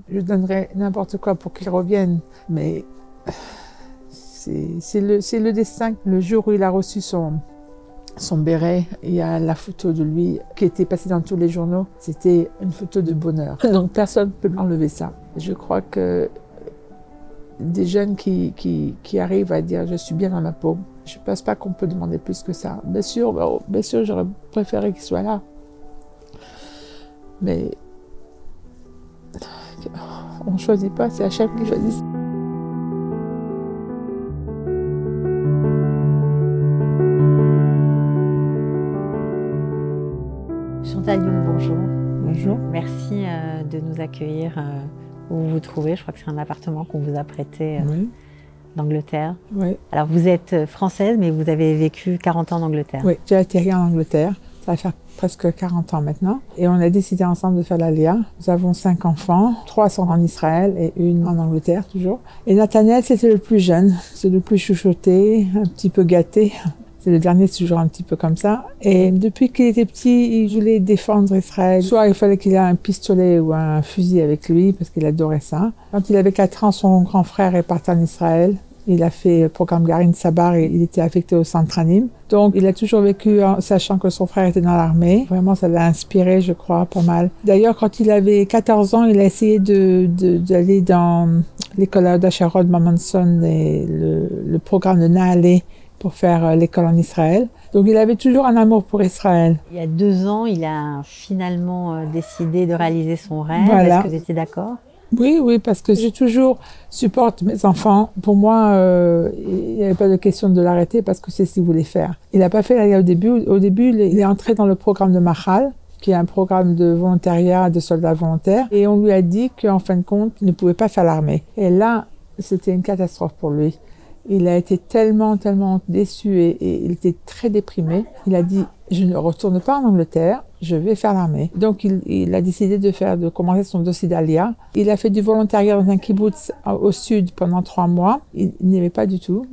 Je donnerais n'importe quoi pour qu'il revienne, mais c'est le destin. Le jour où il a reçu son béret, il y a la photo de lui qui était passée dans tous les journaux. C'était une photo de bonheur. Donc personne ne peut enlever ça. Je crois que des jeunes qui arrivent à dire « je suis bien dans ma peau », je ne pense pas qu'on peut demander plus que ça. Bien sûr, j'aurais préféré qu'il soit là. Mais on ne choisit pas, c'est Hachem qui choisit. Chantal Young, bonjour. Bonjour. Merci de nous accueillir où vous vous trouvez. Je crois que c'est un appartement qu'on vous a prêté Oui. d'Angleterre. Oui. Alors vous êtes française, mais vous avez vécu 40 ans en Angleterre. Oui, j'ai atterri en Angleterre. Ça va faire presque 40 ans maintenant. Et on a décidé ensemble de faire l'Alia. Nous avons 5 enfants. 3 sont en Israël et 1 en Angleterre toujours. Et Nathaniel, c'était le plus jeune. C'est le plus chouchouté, un petit peu gâté. C'est le dernier, c'est toujours un petit peu comme ça. Et depuis qu'il était petit, il voulait défendre Israël. Soit il fallait qu'il ait un pistolet ou un fusil avec lui, parce qu'il adorait ça. Quand il avait 4 ans, son grand frère est parti en Israël. Il a fait le programme Garin Sabar et il était affecté au centre Anim. Donc, il a toujours vécu en sachant que son frère était dans l'armée. Vraiment, ça l'a inspiré, je crois, pas mal. D'ailleurs, quand il avait 14 ans, il a essayé d'aller dans l'école d'Asharod Mamanson et le programme de Nahalé pour faire l'école en Israël. Donc, il avait toujours un amour pour Israël. Il y a 2 ans, il a finalement décidé de réaliser son rêve. Voilà. Est-ce que vous étiez d'accord ? Oui, parce que j'ai toujours supporte mes enfants. Pour moi, il n'y avait pas de question de l'arrêter parce que c'est ce qu'il voulait faire. Il n'a pas fait l'Alia au début. Au début, il est entré dans le programme de Mahal, qui est un programme de volontariat, de soldats volontaires. Et on lui a dit qu'en fin de compte, il ne pouvait pas faire l'armée. Et là, c'était une catastrophe pour lui. Il a été tellement déçu et il était très déprimé. Il a dit « je ne retourne pas en Angleterre, je vais faire l'armée ». Donc il a décidé de commencer son dossier d'Alia. Il a fait du volontariat dans un kibbutz au sud pendant 3 mois. Il n'aimait pas du tout.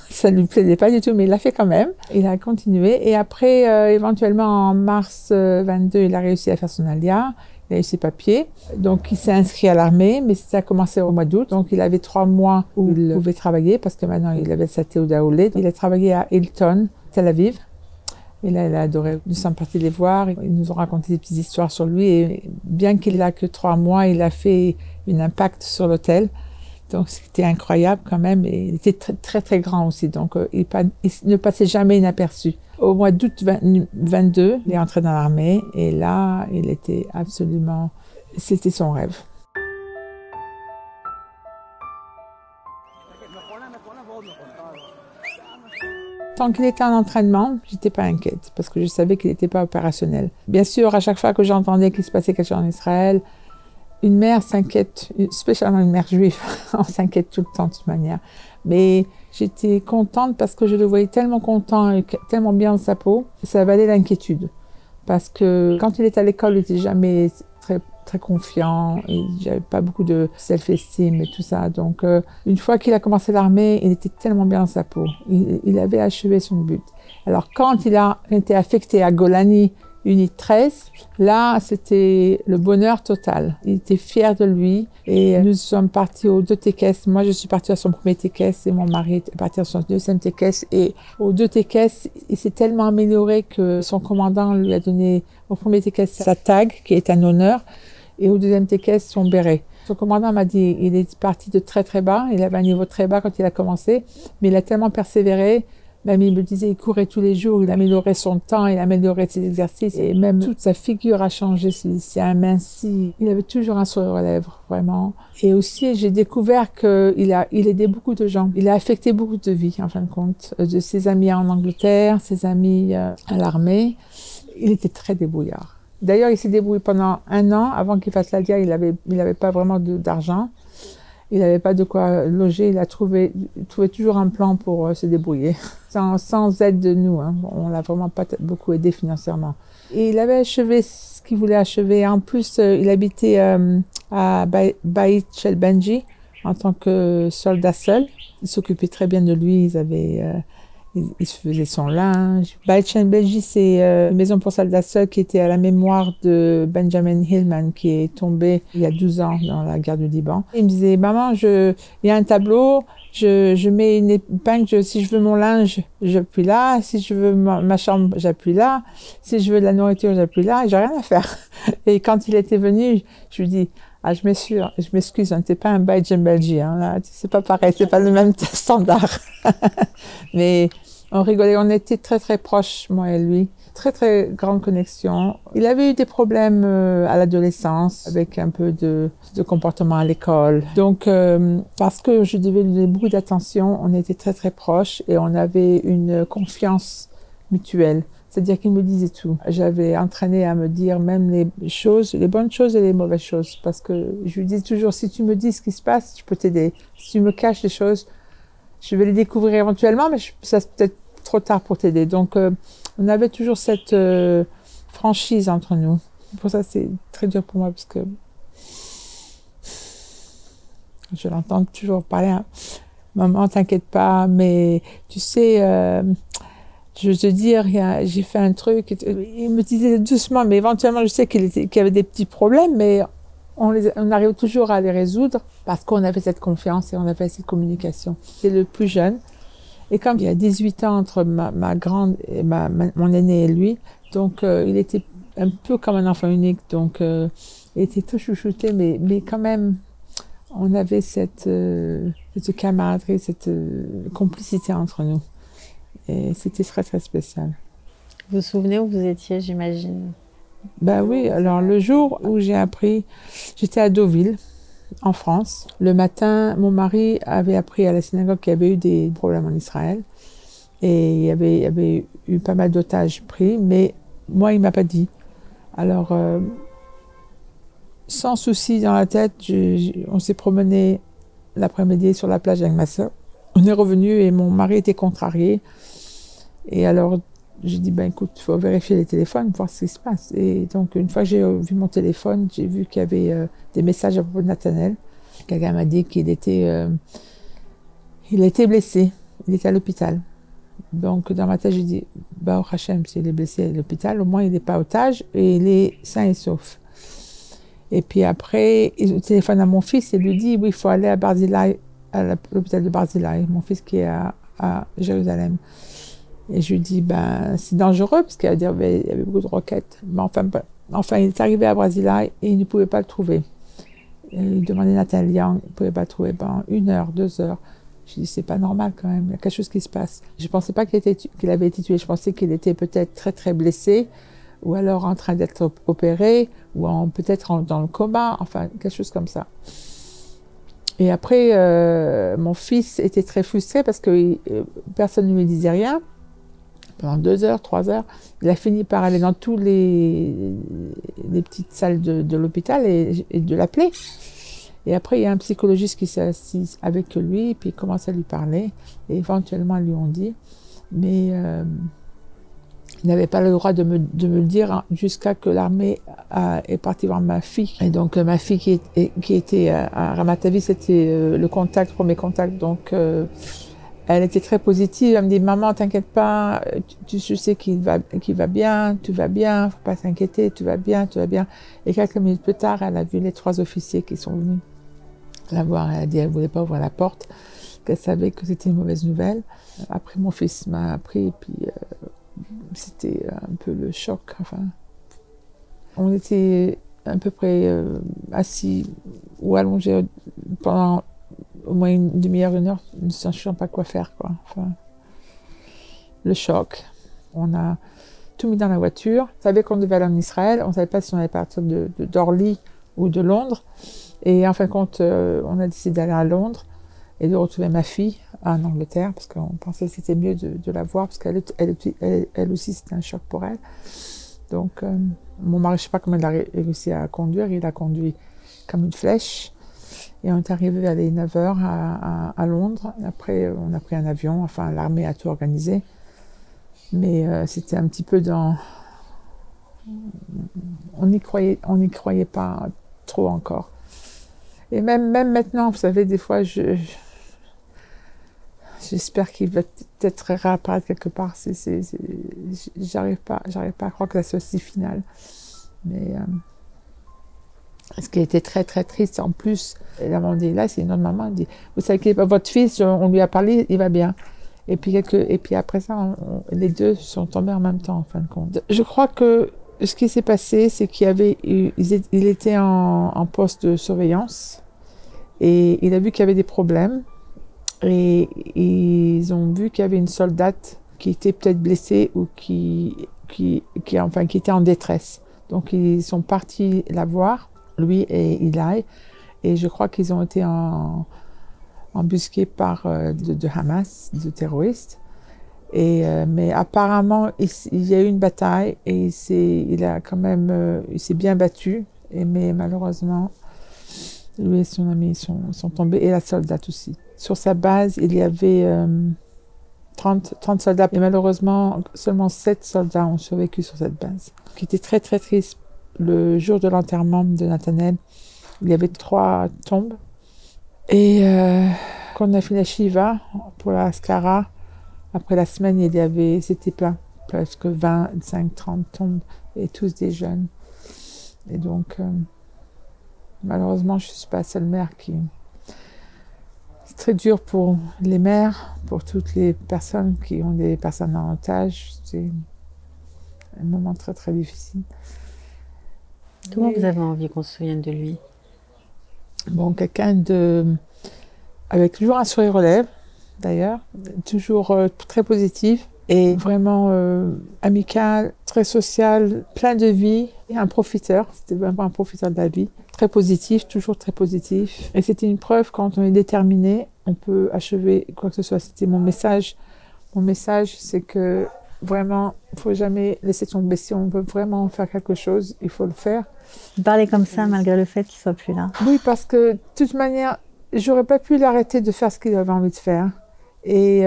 Ça ne lui plaisait pas du tout, mais il l'a fait quand même. Il a continué. Et après, éventuellement en mars 22, il a réussi à faire son Alia. Il a eu ses papiers, donc il s'est inscrit à l'armée, mais ça a commencé au mois d'août. Donc il avait 3 mois où il pouvait travailler, parce que maintenant il avait sa Théouda Oulé. Il a travaillé à Hilton, Tel Aviv. Et là, il a adoré. Nous sommes partis les voir, ils nous ont raconté des petites histoires sur lui. Et bien qu'il n'a que 3 mois, il a fait un impact sur l'hôtel. Donc c'était incroyable quand même. Et il était très grand aussi, donc il ne passait jamais inaperçu. Au mois d'août 22, il est entré dans l'armée et là, il était absolument... C'était son rêve. Tant qu'il était en entraînement, j'étais pas inquiète parce que je savais qu'il n'était pas opérationnel. Bien sûr, à chaque fois que j'entendais qu'il se passait quelque chose en Israël, une mère s'inquiète, spécialement une mère juive, on s'inquiète tout le temps de toute manière. Mais j'étais contente parce que je le voyais tellement content et tellement bien dans sa peau, ça valait l'inquiétude. Parce que quand il était à l'école, il n'était jamais très confiant, et j'avais pas beaucoup de self-esteem et tout ça. Donc, une fois qu'il a commencé l'armée, il était tellement bien dans sa peau. Il avait achevé son but. Alors, quand il a été affecté à Golani, Unité 13, là, c'était le bonheur total. Il était fier de lui et nous sommes partis aux 2 TKS. Moi, je suis partie à son premier TKS et mon mari est parti à son 2e TKS. Et aux 2 TKS, il s'est tellement amélioré que son commandant lui a donné au premier TKS sa tag, qui est un honneur, et au 2e TKS son béret. Son commandant m'a dit il est parti de très bas, il avait un niveau très bas quand il a commencé, mais il a tellement persévéré. Même il me disait, il courait tous les jours, il améliorait son temps, il améliorait ses exercices et même toute sa figure a changé, il s'est aminci. Il avait toujours un sourire aux lèvres, vraiment. Et aussi, j'ai découvert qu'il aidait beaucoup de gens. Il a affecté beaucoup de vies, en fin de compte, de ses amis en Angleterre, ses amis à l'armée. Il était très débrouillard. D'ailleurs, il s'est débrouillé pendant 1 an. Avant qu'il fasse l'Alia, il avait pas vraiment d'argent. Il n'avait pas de quoi loger, il trouvait toujours un plan pour se débrouiller, sans aide de nous. Hein. On l'a vraiment pas beaucoup aidé financièrement. Et il avait achevé ce qu'il voulait achever. En plus, il habitait à Beit Shel Benji en tant que soldat seul. Il s'occupait très bien de lui, ils il se faisait son linge. Beit Belgi, c'est une maison pour soldats seuls qui était à la mémoire de Benjamin Hillman, qui est tombé il y a 12 ans dans la guerre du Liban. Il me disait, maman, il y a un tableau, je mets une épingle, si je veux mon linge, j'appuie là, si je veux ma chambre, j'appuie là, si je veux de la nourriture, j'appuie là, et j'ai rien à faire. Et quand il était venu, je lui dis, ah, je m'excuse, hein, t'es pas un Beit Belgi, hein, là, c'est pas pareil, c'est pas le même standard. Mais on rigolait, on était très très proches, moi et lui. Très très grande connexion. Il avait eu des problèmes à l'adolescence avec un peu de comportement à l'école. Donc parce que je devais lui donner beaucoup d'attention, on était très très proches et on avait une confiance mutuelle. C'est-à-dire qu'il me disait tout. J'avais entraîné à me dire même les choses, les bonnes choses et les mauvaises choses. Parce que je lui dis toujours, si tu me dis ce qui se passe, je peux t'aider. Si tu me caches les choses, je vais les découvrir éventuellement, mais ça c'est peut-être trop tard pour t'aider. Donc, on avait toujours cette franchise entre nous. Pour ça, c'est très dur pour moi parce que je l'entends toujours parler. Hein. Maman, t'inquiète pas, mais tu sais, je veux te dire, j'ai fait un truc. Il me disait doucement, mais éventuellement, je sais qu'il y avait des petits problèmes, mais on arrive toujours à les résoudre parce qu'on avait cette confiance et on avait cette communication. C'est le plus jeune. Et comme il y a 18 ans entre ma grande et mon aîné et lui, donc il était un peu comme un enfant unique. Donc il était tout chouchouté, mais quand même, on avait cette camaraderie, cette complicité entre nous. Et c'était très, très spécial. Vous vous souvenez où vous étiez, j'imagine? Ben oui, alors le jour où j'ai appris, j'étais à Deauville, en France. Le matin, mon mari avait appris à la synagogue qu'il y avait eu des problèmes en Israël. Et il y avait eu pas mal d'otages pris, mais moi, il ne m'a pas dit. Alors, sans souci dans la tête, on s'est promené l'après-midi sur la plage avec ma soeur. On est revenu et mon mari était contrarié. Et alors, j'ai dit, ben écoute, il faut vérifier les téléphones, voir ce qui se passe. Et donc, une fois que j'ai vu mon téléphone, j'ai vu qu'il y avait des messages à propos de Nathanaël. Quelqu'un m'a dit qu'il était blessé, il était à l'hôpital. Donc, dans ma tête, j'ai dit, bah, au Hachem, s'il est blessé à l'hôpital, au moins il n'est pas otage et il est sain et sauf. Et puis après, il téléphone à mon fils et lui dit, oui, il faut aller à Barzilai, à l'hôpital de Barzilai, mon fils qui est à Jérusalem. Et je lui dis, ben, c'est dangereux, parce qu'il y avait beaucoup de roquettes. Mais enfin, il est arrivé à Barzilai et il ne pouvait pas le trouver. Et il demandait Nathanaël Young, il ne pouvait pas le trouver. Ben, 1 heure, 2 heures. Je lui dis, c'est pas normal quand même, il y a quelque chose qui se passe. Je ne pensais pas qu'il avait été tué, je pensais qu'il était peut-être très très blessé, ou alors en train d'être opéré, ou peut-être dans le coma, enfin, quelque chose comme ça. Et après, mon fils était très frustré parce que personne ne lui disait rien. Pendant 2 heures, 3 heures, il a fini par aller dans tous les petites salles de l'hôpital et de l'appeler. Et après, il y a un psychologiste qui s'est assis avec lui, puis il commence à lui parler. Et éventuellement, ils lui ont dit. Mais il n'avait pas le droit de me le dire jusqu'à que l'armée est partie voir ma fille. Et donc, ma fille qui était à Ramat Aviv, c'était le premier contact. Donc, elle était très positive. Elle me dit, maman, t'inquiète pas, tu sais qu'il va bien, tu vas bien, faut pas s'inquiéter, tu vas bien, tu vas bien. Et quelques minutes plus tard, elle a vu les 3 officiers qui sont venus la voir. Elle a dit, elle voulait pas ouvrir la porte, qu'elle savait que c'était une mauvaise nouvelle. Après, mon fils m'a appris, et puis c'était un peu le choc. Enfin, on était à peu près assis ou allongés pendant au moins une demi-heure, 1 heure, ne sachant pas quoi faire, quoi. Enfin, le choc. On a tout mis dans la voiture. On savait qu'on devait aller en Israël. On ne savait pas si on allait partir d'Orly ou de Londres. Et en fin de compte, on a décidé d'aller à Londres et de retrouver ma fille en Angleterre parce qu'on pensait que c'était mieux de la voir parce qu'elle aussi, c'était un choc pour elle. Donc, mon mari, je ne sais pas comment il a réussi à conduire. Il a conduit comme une flèche. Et on est arrivé vers les 9 heures à Londres. Après, on a pris un avion. Enfin, l'armée a tout organisé. Mais c'était un petit peu dans... On n'y croyait pas trop encore. Et même maintenant, vous savez, des fois, je J'espère qu'il va peut-être réapparaître quelque part. J'arrive pas à croire que ça soit si final. Mais ce qui a été très très triste en plus, elle m'a dit là, c'est une autre maman, elle dit, vous savez que votre fils, on lui a parlé, il va bien. Et puis après ça, les deux sont tombés en même temps en fin de compte. Je crois que ce qui s'est passé, c'est il était en poste de surveillance et il a vu qu'il y avait des problèmes. Et ils ont vu qu'il y avait une soldate qui était peut-être blessée ou qui était en détresse. Donc ils sont partis la voir, lui et Eli, et je crois qu'ils ont été embusqués par de Hamas, de terroristes. Mais apparemment, il y a eu une bataille et il s'est bien battu. Mais malheureusement, lui et son ami sont tombés, et la soldate aussi. Sur sa base, il y avait 30 soldats. Et malheureusement, seulement 7 soldats ont survécu sur cette base. Ce qui était très très triste, le jour de l'enterrement de Nathanaël, il y avait 3 tombes. Et quand on a fait la Shiva pour la Skara, après la semaine, c'était plein. Presque 25, 30 tombes, et tous des jeunes. Et donc, malheureusement, je ne suis pas la seule mère qui... C'est très dur pour les mères, pour toutes les personnes qui ont des personnes en otage. C'est un moment très très difficile. Comment vous avez envie qu'on se souvienne de lui? Bon, quelqu'un avec toujours un sourire aux lèvres, d'ailleurs, toujours très positif et vraiment amical, très social, plein de vie, et un profiteur. C'était vraiment un profiteur de la vie. Très positif, toujours très positif. Et c'était une preuve, quand on est déterminé, on peut achever quoi que ce soit. C'était mon message. Mon message, c'est que vraiment, il ne faut jamais laisser tomber. Si on veut vraiment faire quelque chose, il faut le faire. Vous parlez comme ça, malgré le fait qu'il ne soit plus là. Oui, parce que de toute manière, j'aurais pas pu l'arrêter de faire ce qu'il avait envie de faire. Et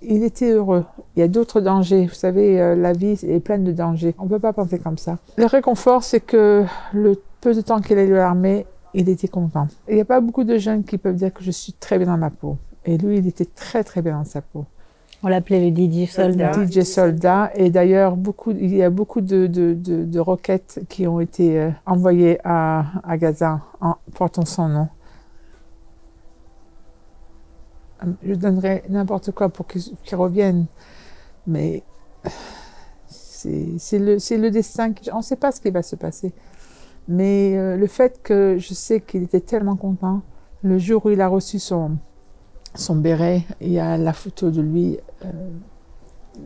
il était heureux. Il y a d'autres dangers. Vous savez, la vie est pleine de dangers. On ne peut pas penser comme ça. Le réconfort, c'est que le peu de temps qu'il a eu à l'armée, il était content. Il n'y a pas beaucoup de jeunes qui peuvent dire que je suis très bien dans ma peau. Et lui, il était très très bien dans sa peau. On l'appelait le DJ soldat. Le DJ soldat. Et d'ailleurs, il y a beaucoup de roquettes qui ont été envoyées à Gaza portant son nom. Je donnerais n'importe quoi pour qu'il revienne. Mais c'est le destin. On ne sait pas ce qui va se passer. Mais le fait que je sais qu'il était tellement content, le jour où il a reçu son béret, il y a la photo de lui,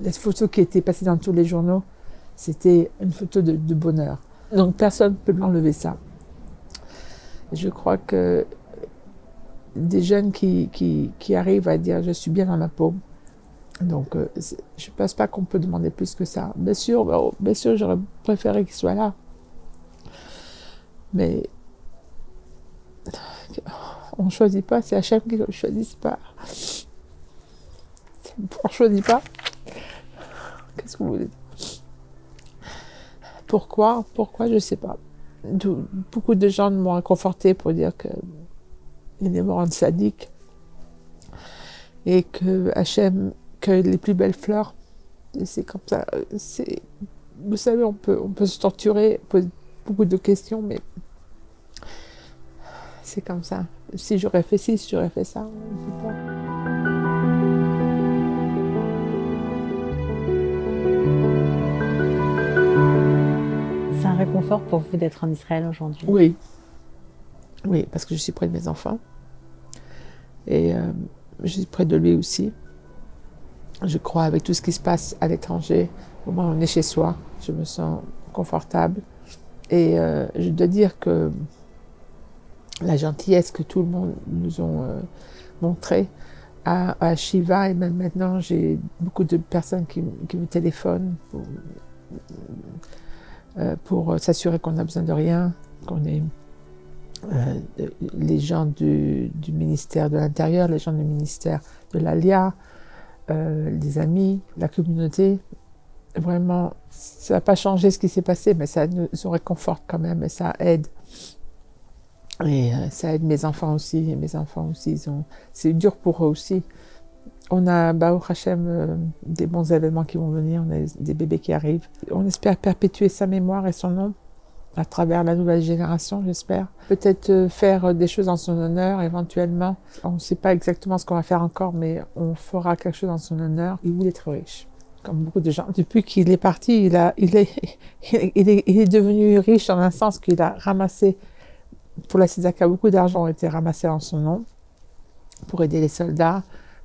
la photo qui était passée dans tous les journaux, c'était une photo de bonheur. Donc personne ne peut l'enlever ça. Je crois que des jeunes qui arrivent à dire « je suis bien dans ma peau », donc je ne pense pas qu'on peut demander plus que ça. Bien sûr, j'aurais préféré qu'il soit là. Mais on ne choisit pas, c'est Hachem qui ne choisit pas. On ne choisit pas. Qu'est-ce que vous voulez dire? Pourquoi, je ne sais pas. Beaucoup de gens m'ont réconforté pour dire qu'il est mort en sadique et que Hachem cueille les plus belles fleurs. Et c'est comme ça. Vous savez, on peut se torturer, poser beaucoup de questions, mais c'est comme ça. Si j'aurais fait ci, si j'aurais fait ça, on ne sait pas. C'est un réconfort pour vous d'être en Israël aujourd'hui? Oui. Oui, parce que je suis près de mes enfants. Et je suis près de lui aussi. Je crois, avec tout ce qui se passe à l'étranger, au moins on est chez soi, je me sens confortable. Et je dois dire que la gentillesse que tout le monde nous ont montrée à Shiva, et même maintenant, j'ai beaucoup de personnes qui me téléphonent pour s'assurer qu'on n'a besoin de rien, qu'on est les gens du ministère de l'Intérieur, les gens du ministère de l'Alia, les amis, la communauté. Vraiment, ça n'a pas changé ce qui s'est passé, mais ça nous réconforte quand même et ça aide. Et ça aide mes enfants aussi. Et mes enfants aussi, c'est dur pour eux aussi. On a, au Hachem, des bons événements qui vont venir, on a des bébés qui arrivent. On espère perpétuer sa mémoire et son nom à travers la nouvelle génération, j'espère. Peut-être faire des choses en son honneur, éventuellement. On ne sait pas exactement ce qu'on va faire encore, mais on fera quelque chose en son honneur. Il voulait être riche, comme beaucoup de gens. Depuis qu'il est parti, il est devenu riche dans un sens qu'il a ramassé, pour la Tzedaka, beaucoup d'argent a été ramassé en son nom, pour aider les soldats,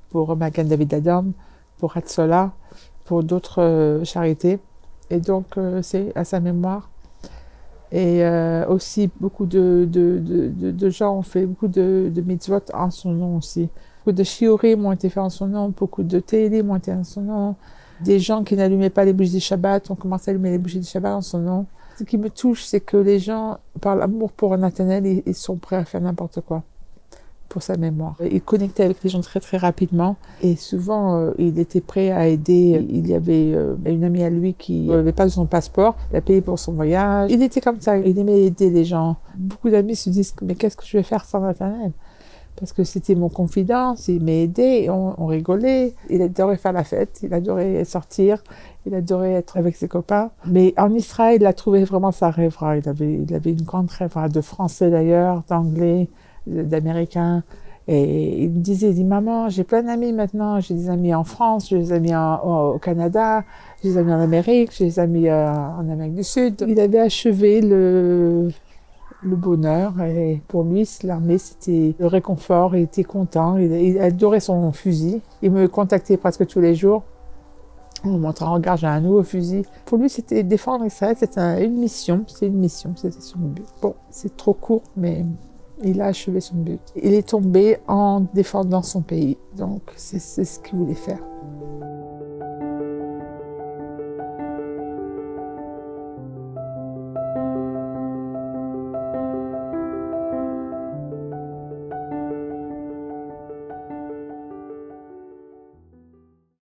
pour Magan David Adom, pour Hatzola, pour d'autres charités. Et donc, c'est à sa mémoire. Et aussi, beaucoup de gens ont fait beaucoup de mitzvot en son nom aussi. Beaucoup de shiurim ont été faits en son nom, beaucoup de télim ont été en son nom. Des gens qui n'allumaient pas les bougies du Shabbat ont commencé à allumer les bougies du Shabbat en son nom. Ce qui me touche, c'est que les gens, par l'amour pour Nathanaël, ils sont prêts à faire n'importe quoi pour sa mémoire. Il connectait avec les gens très très rapidement et souvent il était prêt à aider. Il y avait une amie à lui qui n'avait pas son passeport, il a payé pour son voyage. Il était comme ça, il aimait aider les gens. Beaucoup d'amis se disent mais qu'est-ce que je vais faire sans Nathanaël? Parce que c'était mon confident, il m'a aidé, on rigolait. Il adorait faire la fête, il adorait sortir, il adorait être avec ses copains. Mais en Israël, il a trouvé vraiment sa rêvera. Il avait une grande rêvera, de français d'ailleurs, d'anglais, d'américains. Et il me disait, il dit, maman, j'ai plein d'amis maintenant, j'ai des amis en France, j'ai des amis au Canada, j'ai des amis en Amérique, j'ai des amis en Amérique du Sud. Il avait achevé le bonheur, et pour lui, l'armée, c'était le réconfort, il était content, il adorait son fusil. Il me contactait presque tous les jours. En me montrant, regarde, j'ai un nouveau fusil. Pour lui, c'était défendre Israël, c'était une mission, c'était son but. Bon, c'est trop court, mais il a achevé son but. Il est tombé en défendant son pays, donc c'est ce qu'il voulait faire.